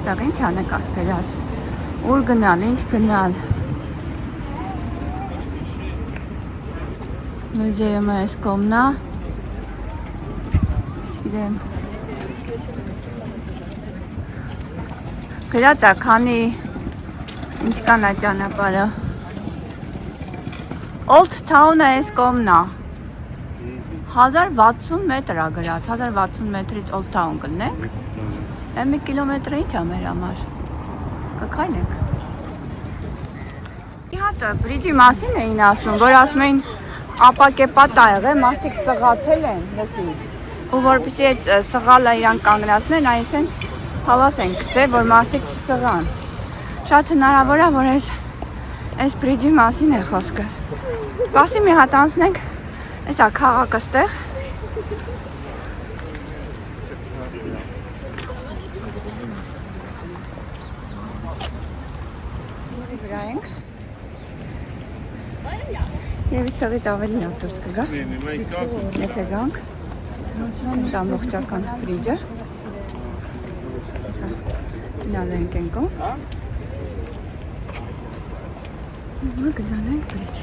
այստեղ ինչ ա նկար գրած։ Ուր գնալ, ինչ գնալ։ Մուզեյումը այս կողմն է։ Չգիտեմ։ Գրած է, քանի ինչ կան այդ ճանապարհը։ Old Town-ը այս կողմն է։ 1060 մետր է գրած, 1060 մետրից Old Town կլնենք։ Մի կիլոմետրը ինչ է մեր համար։ Կքայլենք։ Իհատը բրիջի մասին էին ասում, որ ասում էին ապակեպատ ա եղել, մարդիկ սղացել են, լսի։ Ու որպեսզի այդ սղալը իրան կանգնացնեն, այսինքն հավաս են գցել, որ մարդիկ չսղան։ Շատ հնարավոր է, որ այս բրիջի մասին է խոսքը։ Բասի մի հատ անցնենք, էսա քաղաքը ստեղ։ Վրա ենք։ Եվ իստեղից ավելի լավ դուրս կգա։ Եթե գանք, դա ամբողջական բրիջը։ Էսա գնալու ենք են կողմ։ Գնալու ենք բրիջ։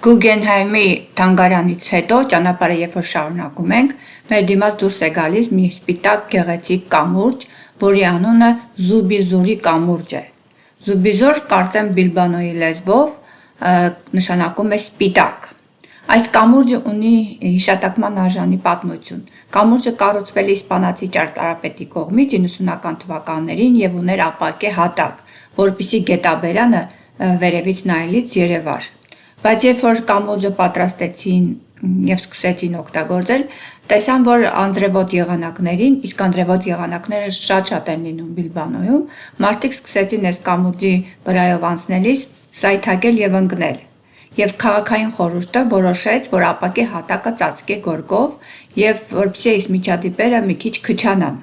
Գուգենհայմի թանգարանից հետո ճանապարհը երբ որ շարունակում ենք, մեր դիմաց դուրս է գալիս մի սպիտակ գեղեցիկ կամուրջ, որի անունը Զուբիզուրի կամուրջ է։ Զուբիզուր կարծեմ բիլբանոյի լեզվով նշանակում է սպիտակ։ Այս կամուրջը ունի հիշատակման արժանի պատմություն։ Կամուրջը կառուցվել է իսպանացի ճարտարապետի կողմից 90-ական թվականներին եւ ուներ ապակե հատակ, որպեսզի գետաբերանը վերևից նայելից երևար։ Բայց երբ որ կամուրջը պատրաստեցին եւ սկսեցին օգտագործել, տեսան, որ անձրևոտ եղանակներին, իսկ անձրևոտ եղանակները շատ են լինում Բիլբանոյում, մարդիկ սկսեցին այս կամուրջի վրայով անցնելիս սայթակել եւ ընկնել։ Եվ քաղաքային խորհուրդը որոշեց, որ ապակե հատակը ծածկե գորգով եւ որպեսզի այս միջադեպերը մի քիչ քչանան։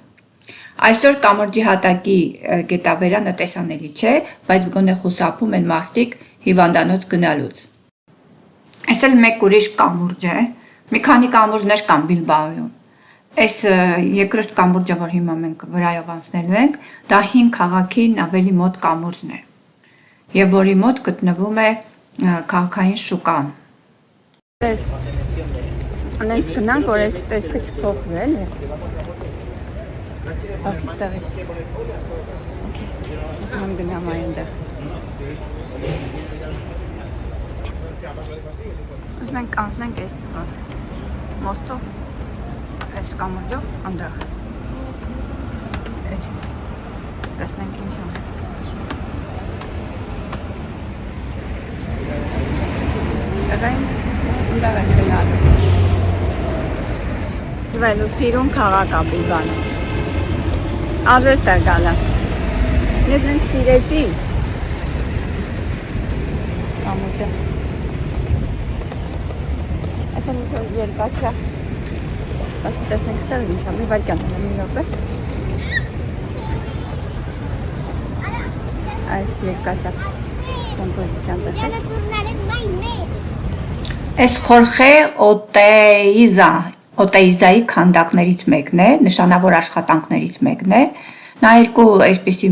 Այսօր կամուրջի հատակի գետաբերանը տեսանելի չէ, բայց գոնե խուսափում են մարդիկ հիվանդանոց գնալուց։ Այս էլ մեկ ուրիշ կամուրջ է, մի քանի կամուրջներ կան Բիլբաոյում։ Այս երկրորդ կամուրջը, որ հիմա մենք վրայով անցնելու ենք, դա հին քաղաքին ավելի մոտ կամուրջն է, եւ որի մոտ գտնվում է քաղաքային շուկան։ Անենց գնանք, որ այս տեսքը չփոխվի, էլի։ Ասի ստեղից։ Okay, ուզում եմ գնամ այնտեղ։ Ուզում ենք անցնենք այս մոստով, այս կամուրջով, այնտեղ։ Տեսնենք ինչ է։ Այնտեղ ենք գնալու։ Վելու սիրուն քաղաք է Բիլբանոյը։ Արժեստ է գալը։ Ես ինձ սիրեցի։ Կամուրջը։ Այսօր ինչ որ երկաչա։ Ասի տեսնենք սա ինչ է, մի վայրկյան է, մի րոպե։ Այս երկաչա կոմպոզիցիան տեսեք։ Այս Խորխե Օտեիզայի քանդակներից մեկն է, նշանավոր աշխատանքներից մեկն է։ Նա երկու այսպիսի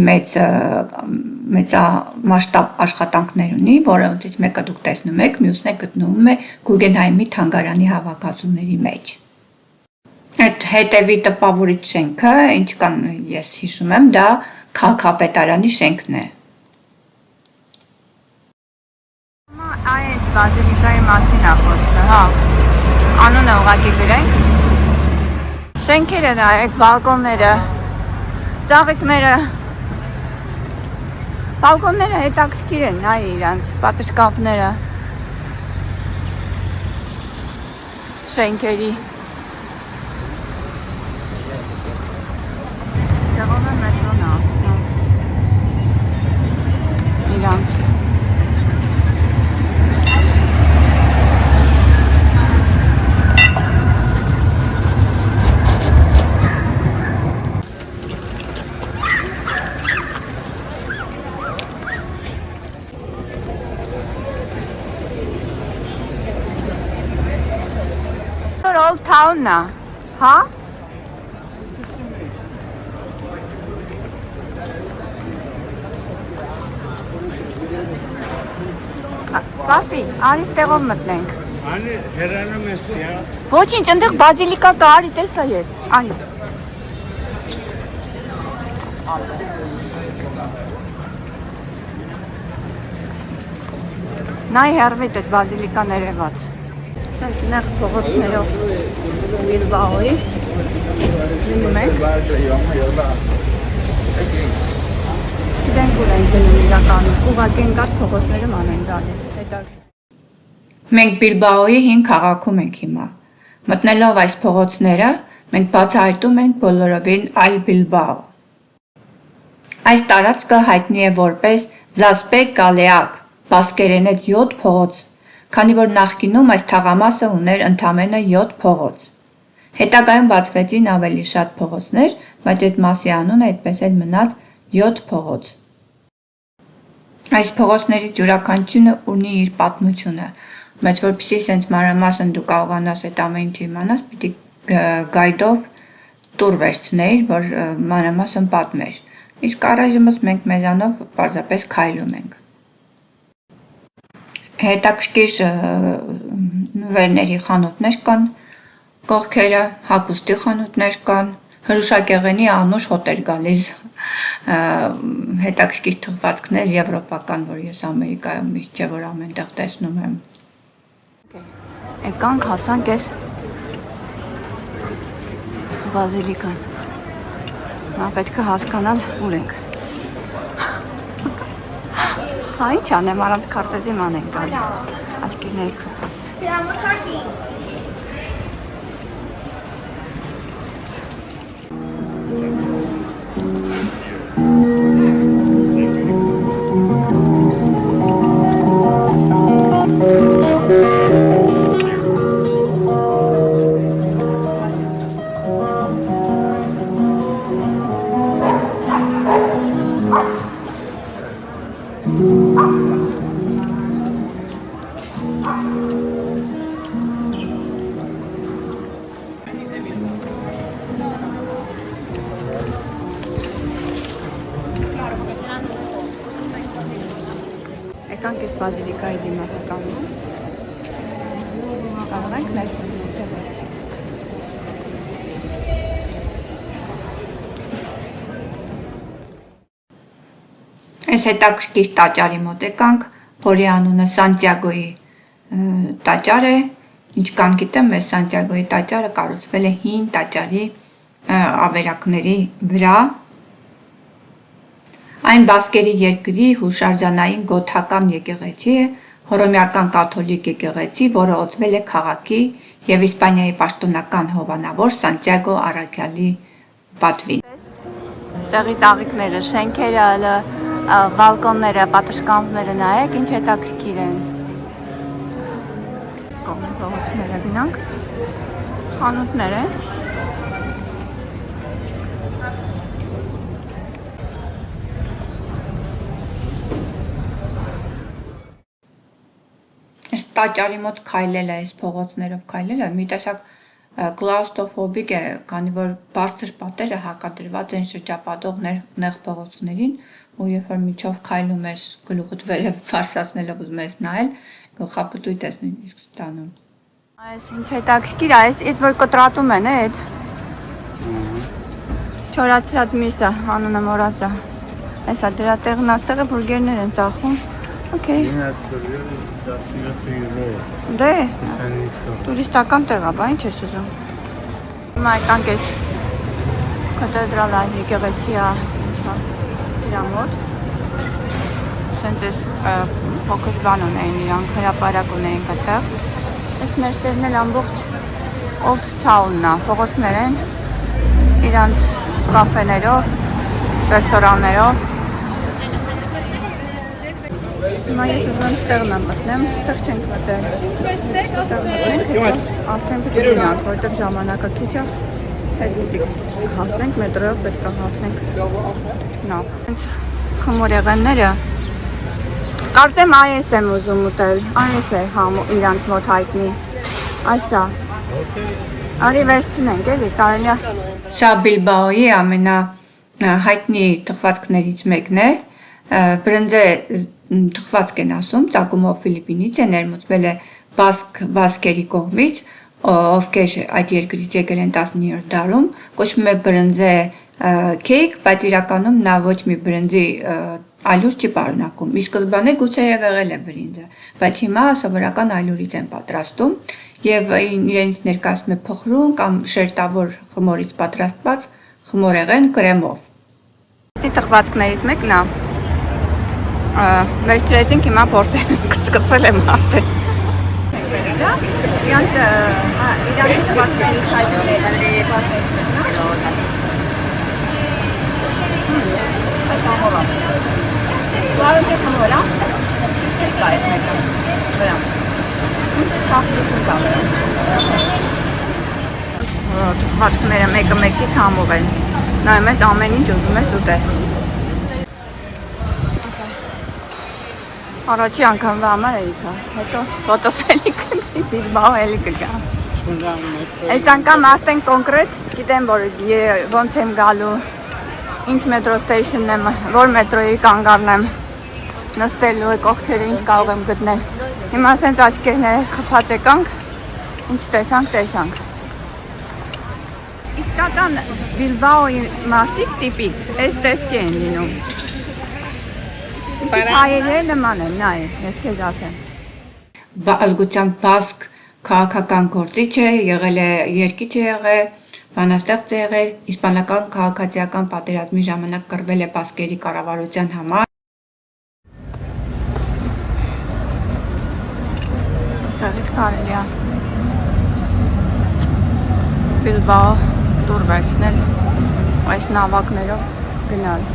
մեծամասշտաբ աշխատանքներ ունի, որոնցից մեկը դուք տեսնում եք, մյուսն է գտնվում է Գուգենհայմի թանգարանի հավաքածուների մեջ։ Այդ հետևի տպավորիչ շենքը, ինչ կան ես հիշում եմ, դա քաղաքապետարանի շենքն է։ Այս բազիլիկայի մասին է խոսքը, հա։ Անունը ուղղակի գրենք։ Շենքերը նայեք, բալկոնները, ծաղիկները։ Բալկոնները հետաքրքիր են, նայ իրանց, պատշգամբները։ Շենքերի։ Ստեղով է մետրոն անցնում։ Իրանց։ Old Town-ը, հա? Սպասի, արի ստեղով մտնենք։ Անի հերանում ես սիա։ Ոչինչ, ընդեղ բազիլիկա կա, արի տեսա ես, անի։ Նայ հերվից այդ բազիլիկան երևաց։ Սենց նեղ փողոցներով Բիլբաոյի լինում ենք։ Գիտենք ուր ենք գնում իրականում, ուղղակի ենք այդ փողոցները ման են գալիս։ Մենք Բիլբաոյի հին քաղաքում ենք հիմա։ Մտնելով այս փողոցները, մենք բացահայտում ենք բոլորովին այլ Բիլբաո։ Այս տարածքը հայտնի է որպես Զասպեկ Գալեակ, բասկերենից 7 փողոց, քանի որ նախկինում այս թաղամասը ուներ ընդամենը 7 փողոց։ Հետագայում բացվեցին ավելի շատ փողոցներ, բայց այդ մասի անունը այդպես էլ մնաց 7 փողոց։ Այս փողոցներից յուրաքանչյուրը ունի իր պատմությունը, բայց որպեսզի սենց մանրամասն դու կարողանաս այդ ամեն ինչը իմանաս, պիտի գայդով տուր վերցնեիր, որ մանրամասն պատմեր։ Իսկ առայժմս մենք մեզանով պարզապես քայլում ենք։ Հետաքրքիր նվերների խանութներ կան, կողքերը հագուստի խանութներ կան, հրուշակեղենի անուշ հոտ էր գալիս, հետաքրքիր թխվածքներ եվրոպական, որ ես Ամերիկայում միշտ չէ, որ ամենտեղ տեսնում եմ։ Եկանք հասանք ես բազիլիկան, պետք է հասկանալ ուր ենք։ Հա ինչ անեմ, առանց քարտեզի ման ենք գալիս, աչքիրներից խփած։ Եկանք ես բազիլիկայի դիմացականում, կարող ենք ներս մտնել տեղից։ Այս հետաքրքիր տաճարի մոտ եկանք, որի անունը Սանտիագոյի տաճար է, ինչքան գիտեմ, այս Սանտիագոյի տաճարը կառուցվել է հին տաճարի ավերակների վրա։ Այն բասկերի երկրի հուշարձանային գոթական եկեղեցի է, հռոմեական կաթոլիկ եկեղեցի, որը օծվել է քաղաքի և Իսպանիայի պաշտոնական հովանավոր Սանտիագո առաքյալի պատվին։ Տեղի ծաղիկները, շենքերը, բալկոնները, պատշգամբները նայեք, ինչ հետաքրքիր են։ Կողմի փողոցները գնանք, խանութներ են։ Տաճարի մոտ քայլելը, այս փողոցներով քայլելը մի տեսակ կլաուստրոֆոբիկ է, քանի որ բարձր պատերը հակադրված են շրջապատող նեղ փողոցներին, ու երբ որ միջով քայլում ես գլուխդ վերև բարձրացնելով ուզում ես նայել, գլխապտույտ ես նույնիսկ ստանում։ Այս ինչ հետաքրքիր է, այդ որ կտրատում են, այդ չորացրած միսը, անունը մոռացա։ Այսա դրա տեղն աստեղը բուրգերներ են ծախում։ Okay. Դե, տուրիստական տեղ է, բա ինչ ես ուզում։ Հիմա եկանք ես կաթեդրալ այն եկեղեցի է դրա մոտ։ Սենց ես փոքր բան ունեին իրանք, հրապարակ ունեին կտեղ։ Ես մեր տերն էլ ամբողջ Old Town-ն է, փողոցներ են, իրանց կաֆեներով, ռեստորաններով։ Հիմա ես ուզում ստեղն եմ մտնեմ, ստեղ չենք մտել։ Արդեն պետք է գնանք, որտեղ ժամանակը քիչ է, հետ պիտի հասնենք, մետրոյով պետք է հասնենք նավ։ Հենց խմոր եղենները, կարծեմ այս եմ ուզում ուտել, այս է իրանց մոտ հայտնի, այս է։ Արի վերցնենք, էլի, կարելի է։ Սա Բիլբաոյի ամենահայտնի թխվածքներից մեկն է։ Բրնձե թխվածք են ասում, ծագումով Ֆիլիպինից է, ներմուծվել է բասկերի կողմից, ովքեր այդ երկրից եկել են 19-րդ դարում, կոչվում է բրնձե քեյք, բայց իրականում նա ոչ մի բրնձի այլուր չի պարունակում։ Ի սկզբանե գուցեև եղել է բրինձը, բայց հիմա սովորական այլուրից են պատրաստում եւ իրենց ներկայացնում է փխրուն կամ շերտավոր խմորից պատրաստված խմորեղեն կրեմով։ Ի թխվածքներից մեկն է վերջրեցինք հիմա փորձել կծկծել եմ արդեն։ Իրանց թխվածքներից հայտնի է Սլավը կամորա, կա ես մեկը, վրամ, կախլություն կա վրամ։ Թխվածքները մեկը մեկից համով են, նայում ես ամեն ինչ ուզում ես ուտես։ Առաջի անգամվա համար էի կա, հետո ոտոս էլի կնի, Բիլբաո էլի կգա։ Այս անգամ արդեն կոնկրետ գիտեմ, որ ոնց եմ գալու, ինչ մետրո ստեյշնն եմ, որ մետրոյի կանգ առնեմ, նստելու է կողքերը ինչ կարող եմ գտնել։ Հիմա ասենց աչքերներս խփած եկանք, ինչ տեսանք։ Իսկական Բիլբաոյի մարդիկ տիպիկ, այս տեսքի են լինում։ Հայերերը նման են, նայ, ես քեզ ասեմ։ Ազգությամբ բասկ քաղաքական գործիչ է, եղել է երկիչ է եղել, բանաստեղծ է եղել, իսպանական քաղաքացիական պատերազմի ժամանակ կռվել է բասկերի կառավարության համար։ Այստեղից կարելի է Բիլբաո տուր վերցնել, այս նավակներով գնալ։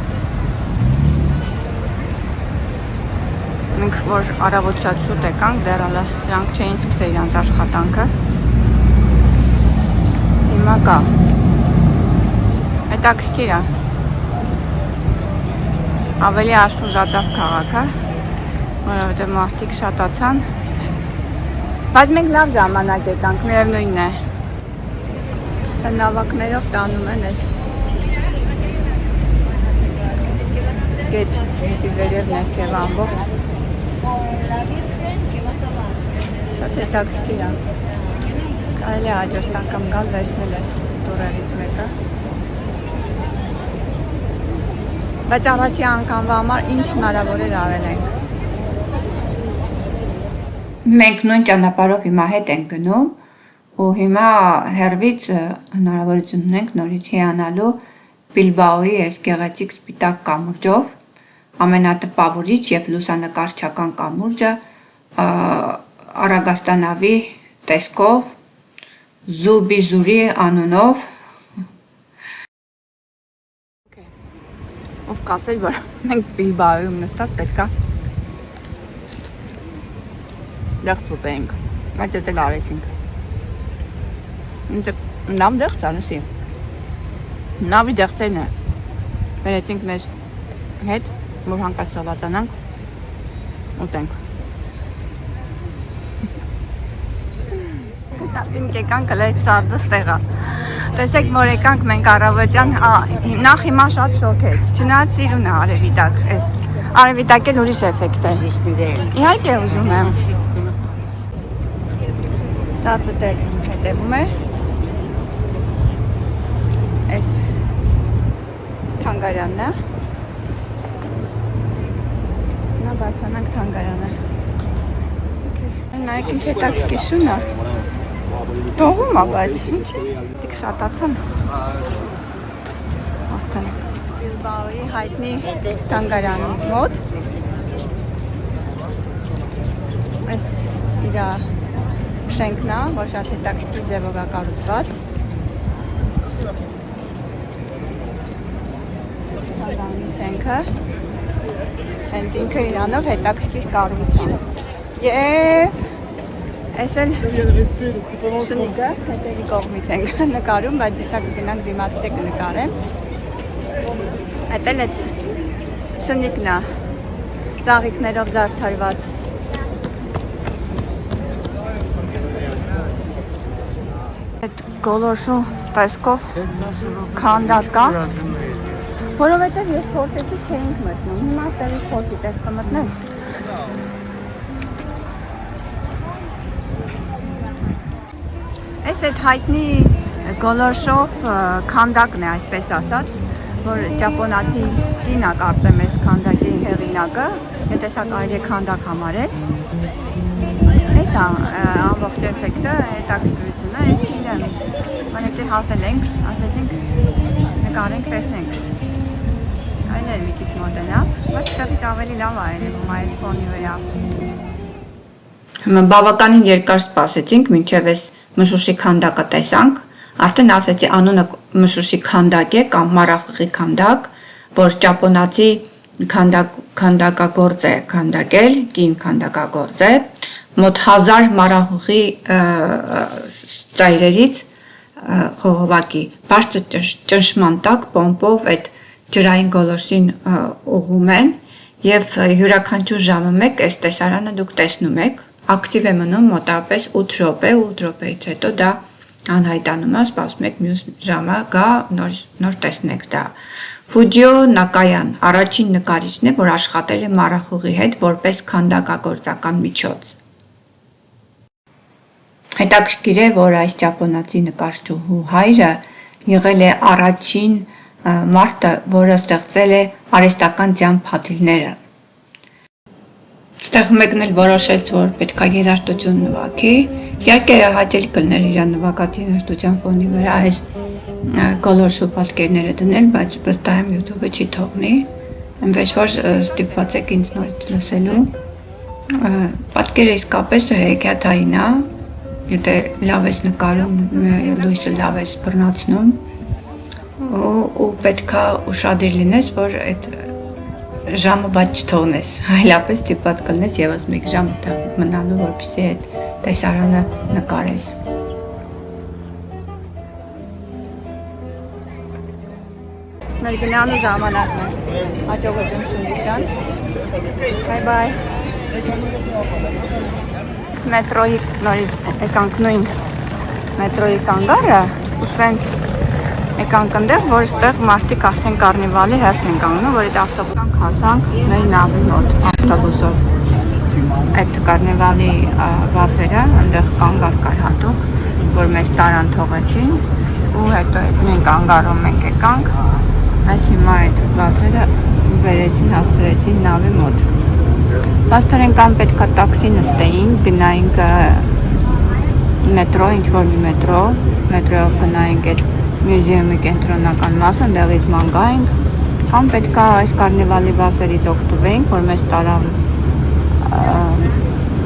Մենք որ առավոտ շատ շուտ եկանք, դեռ հələ սրանք չէին սկսել իրանց աշխատանքը։ Հիմա կա։ Հետաքրքիր է։ Ավելի աշխուժացավ քաղաքը, որովհետև մարդիկ շատացան։ Բայց մենք լավ ժամանակ եկանք, միևնույնն է։ Սա նավակներով տանում են այս գետ, դիտի վերև ներքև ամբողջ։ Շատ հետաքրքիր է։ Կարելի է հաջորդ անգամ գալ վերցնել այս տուրերից մեկը։ Բայց առաջի անգամվա համար ինչ հնարավոր էր արել ենք։ Մենք նույն ճանապարհով հիմա հետ ենք գնում ու հիմա հեռվից հնարավորություն ունենք նորից հիանալու Բիլբաոյի այս գեղեցիկ սպիտակ կամուրջով, ամենատպավորիչ եւ լուսանկարչական կամուրջը Արագաստանավի տեսքով Զուբիզուրի անունով ով կասել, որ մենք Բիլբաոյում նստած պետքա դեղց ուտենք, բայց դա էլ արեցինք։ Նավ դեղց անեսի։ Նավի դեղցերն է։ Վերեցինք մեր հետ, որ հանկարծ սավատանանք, ուտենք։ Տասինք եկանք հլայ սարդս տեղա։ Տեսեք, որ եկանք մենք առավոտյան, նախ հիմա շատ շոքեց, չնայած սիրուն է արևիտակ, արևիտակ էլ ուրիշ էֆեկտ է։ Իհարկե ուզում եմ։ Սարդը տեղ հետևում է, այս թանգարանն է, նա բարձանանք թանգարանը։ Նայեք ինչ հետաքրքիր շուն է։ Տողում է, բայց ինչ է, դիք շատացան արդեն Բիլբաոյի հայտնի թանգարանի մոտ այս իրա շենքն է, որ շատ հետաքրքիր ձևով է կառուցված թանգարանի շենքը հենց ինքը իրանով հետաքրքիր կառուցվածք է և Այս էլ շնիկը հետևի կողմից ենք նկարում, բայց իսա կգնանք դիմացից է կնկարեմ։ Այդ էլ այդ շնիկն է, ծաղիկներով զարդարված։ Այդ գոլորշու տեսքով քանդակ կա, որովհետև ես փորձեցի չէինք մտնում, հիմա տեղի փորձի պես կմտնես։ Այս այդ հայտնի գոլորշով քանդակն է, այսպես ասած, որ ճապոնացի կինա կարծեմ ես քանդակի հեղինակը, եթե սա կարելի է քանդակ համարել։ Այս ամբողջ էֆեկտը, հետաքրքրությունը, այս իրեն, մանեքտի հասել ենք, ասեցինք նկարենք, տեսնենք։ Այլ էր մի քիչ մոտենա, բայց տեղից ավելի լավ է երևում այս ֆոնի վրա։ Բավականին երկար սպասեցինք, մինչև այս մշուշի քանդակը տեսանք, արդեն ասեցի անունը մշուշի քանդակ է կամ մարախուղի քանդակ, որ ճապոնացի քանդակագործ է քանդակել, կին քանդակագործ է, մոտ 1000 մարախուղի ծայրերից խողովակի բարձր ճնշման տակ պոմպով այդ ջրային գոլորշին ուղղում են եւ յուրաքանչյուր ժամը մեկ այս տեսարանը դուք տեսնում եք, ակտիվ է մնում մոտավորապես 8 րոպե, 8 րոպեից հետո դա անհայտանում է, սպասում եք մյուս ժամը գա, նոր տեսնեք դա։ Ֆուջիո Նակայան առաջին նկարիչն է, որ աշխատել է մարախուղի հետ որպես քանդակագործական միջոց։ Հետաքրքիր է, որ այս ճապոնացի նկարչուհու հայրը եղել է առաջին մարդը, որը ստեղծել է արհեստական ձյան փաթիլները։ Ստեղ մեկն էլ որոշեց, որ պետք է երաժշտություն նվագի, իհարկե հաճելի կլներ իր նվագած երաժշտության ֆոնի վրա այս գոլորշու պատկերները դնել, բայց վստահ եմ YouTube-ը չի թողնի, այնպես որ ստիպված եք ինձ նորից լսելու։ Պատկերը իսկապես հեքիաթային է, եթե լավ ես նկարում, լույսը լավ ես բռնացնում, ու պետք է ուշադիր լինես, որ այդ ժամը բաց չթողնես, այլապես ստիպված կլնես եւս մեկ ժամ մնալու, որպեսզի այդ տեսարանը նկարես։ Մեր գնալու ժամանակն է, հաջողություն Շունիկ ջան, բայ։ Մետրոյի նորից եկանք նույն մետրոյի կանգարը, ու սենց եկանք ընդեղ, որ ստեղ մարդիկ արդեն կարնիվալի հերթ են կանգնում, որ այդ ավտոբուսանք հասանք մեր նավի մոտ ավտոբուսով։ Այդ կարնիվալի վասերը ընդեղ կանգար կար հատուկ, որ մեզ տարան թողեցին, ու հետո այդ նույն կանգարում մենք եկանք, այս հիմա այդ վասերը վերեցին, հասցրեցին նավի մոտ։ Պաստորեն կամ պետք է տաքսի նստեին, գնայինք մետրո, ինչ-որ մի մետրոյով գնայինք այդ մյուզեումի կենտրոնական մասը, ընդեղից ման գայինք, կամ պետք է այս կարնիվալի վասերից օգտվեինք, որ մեզ տարավ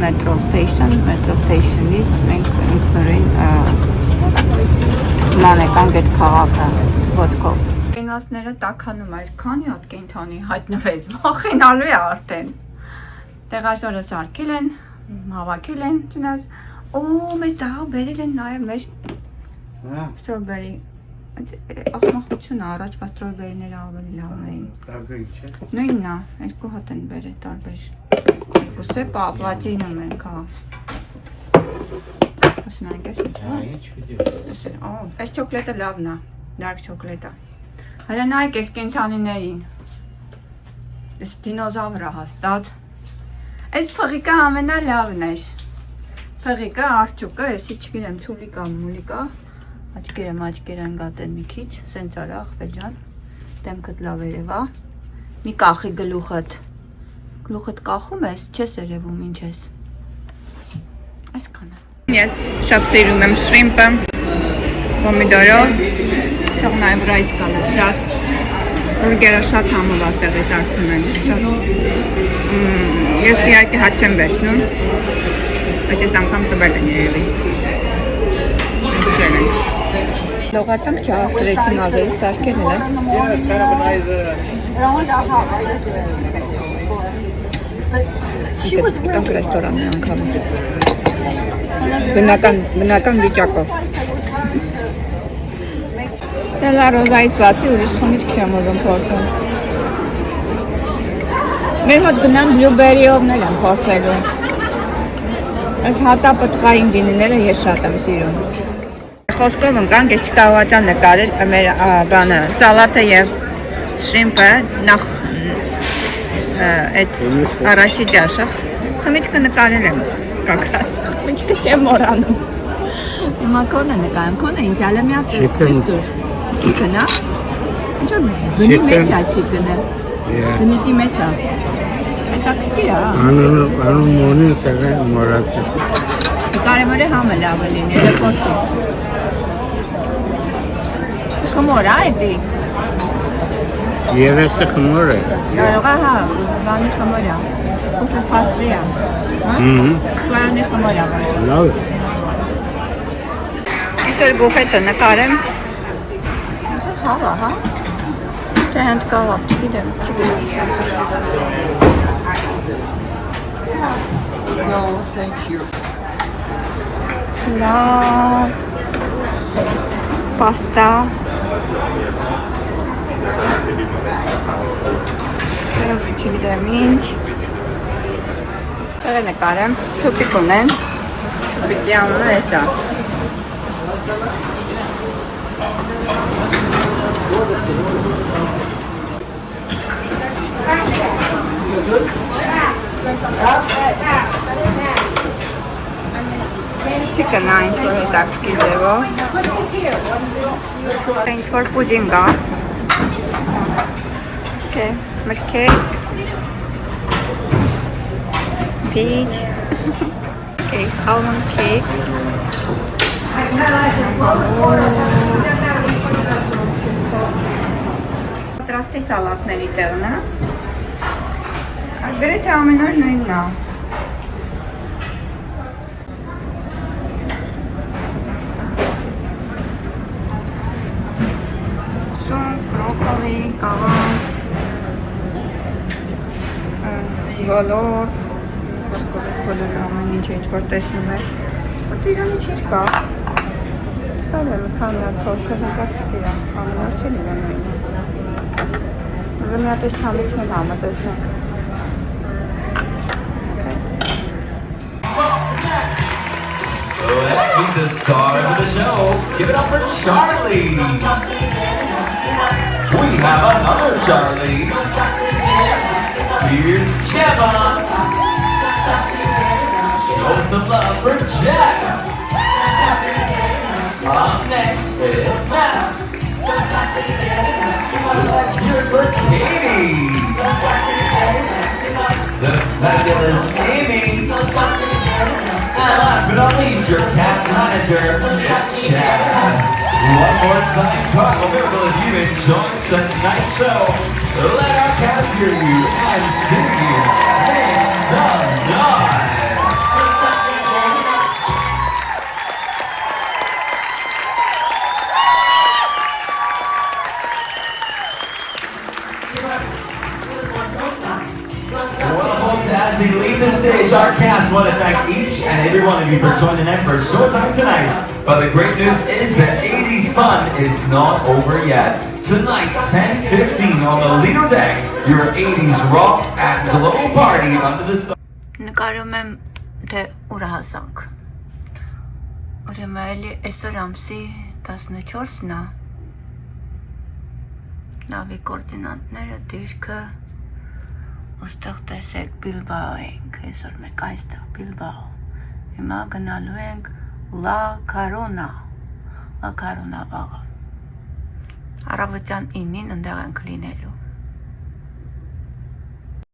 metro station-ից մենք ինքնուրույն ման եկանք այդ քաղաքը ոտքով։ Կենասները տաքանում այսքանի հատ կենթանի հայտնվեց, վախենալու է արդեն։ Տեղաշորը սարքել են, հավաքել են, չնայած, մեզ դա բերել են նաև մեր ստրոբերի ախմախությունը, առաջվա ստրոբերիները ավելի լավ էին։ Տարբեր չէ։ Նույնն է, երկու հատ են բերել տարբեր։ Երկուսը պապլատինում են կա։ Ասում ենք ես ինչ։ Այս չոկլետը լավն է, դարկ չոկլետը։ Հələ նայեք այս կենթանիներին։ Այս դինոզավրը հաստատ։ Այս փղիկը ամենալավն էր։ Փղիկը, արջուկը, եսի չգիտեմ, ցուլի կամ մուլի կա։ Աչկերը են գատեն մի քիչ, սենց արա ախվեջան, դեմքդ լավ երևա, մի կախի գլուխդ կախում ես, չես երևում, ինչ ես, այսքանը։ Ես շատ սիրում եմ շրիմպը, պոմիդորով, թող նաև ռայս կա լցրած, բուրգերը շատ համով աստեղից արդում են, ես իհարկե հատ չեմ վերցնում, բայց ես անգամ տվել են երևի, ես չել են։ Լողացանք չհաստրեցի մազերի սարքել Գտանք ռեստորանի անգամ բնական վիճակով Դելա Ռոզայից բացի ուրիշ խմիչք չեմ ուզում փորձում Մեր մոտ գնամ բլյուբերիովն էլ եմ փորձելու Այս հատապտղային գինիները ես շատ եմ սիրում խոսքով ընկանք, ես չկարողացա նկարել մեր բանը, սալատը եւ շրիմպը նախ այդ առաջի ջաշը խմիչքը նկարել եմ կակրաս խմիչքը չեմ մոռանում հիմա կոնը նկարեմ կոնը ինչ ալը մի հատ չիկնա ինչ որ բնի մեջ է չիկնը բնիտի մեջ է հետաքրքիր է Անուն մոնին սեղեն մորացի կարևոր է համը լավ լինի երկրորդը խմոր է էդի Երեսը խմոր է կարող է հա բանի խմոր է ուղղը պաստրի է Կայանի խմոր է Լավ Իսր բուֆետը նկարեմ Ինչ հավա հա Թե հենց կավավ չգիտեմ No, thank you Լավ Պաստա Չգիտեմ ինչ Տերը նկարեմ Սուպիկ ունեմ Սուպիկի անունը ես է Չիկնա ինչ-որ հետաքրքիր ձևով Ինչ-որ պուդինգ է Մրգեր Peach Cake, almond cake Պատրաստի սալատների տեղն է Գրեթե ամեն օր նույնն է Սուն, բրոկոլի, կաղան Գոլոր Ոսկովես բոլորը ամեն ինչ ինչ-որ տեսնում է Ոտը իրանի չիր կա Կար է մի քանի հատ փորձել հետաքրքիր է ամեն օր չի լինում նույնը Ուղղը մի հատ էս չամիքն էլ համը տեսնենք Let's meet the stars of the show. Give it up for Charlie. We have another Charlie. Here's Gemma. Show some love for Jeff. Up next is Matt. Let's hear it for Katie. The fabulous Amy. And last but not least, your cast manager, it's Chad. One more time, Carl Miracle, if you enjoyed tonight's show, let our cast hear you and see you. Make some noise. Well, folks, as we leave the stage, our cast want to thank each and every one of you for joining in for a short time tonight. But the great news is that 80s fun is not over yet. Tonight, 10:15 on the Lido deck, your 80s rock and glow party under the stars. Նկարում եմ թե ուր հասանք Ուրեմն էլի այսօր ամսի 14-ն է Նավի կորդինատները դիրքը Ոստեղ տեսեք Բիլբաո ենք Այսօր մեկ այստեղ Բիլբաո Հիմա գնալու ենք Լա Կարոնա վաղը Առավոտյան 9-ին ընդեղ ենք լինելու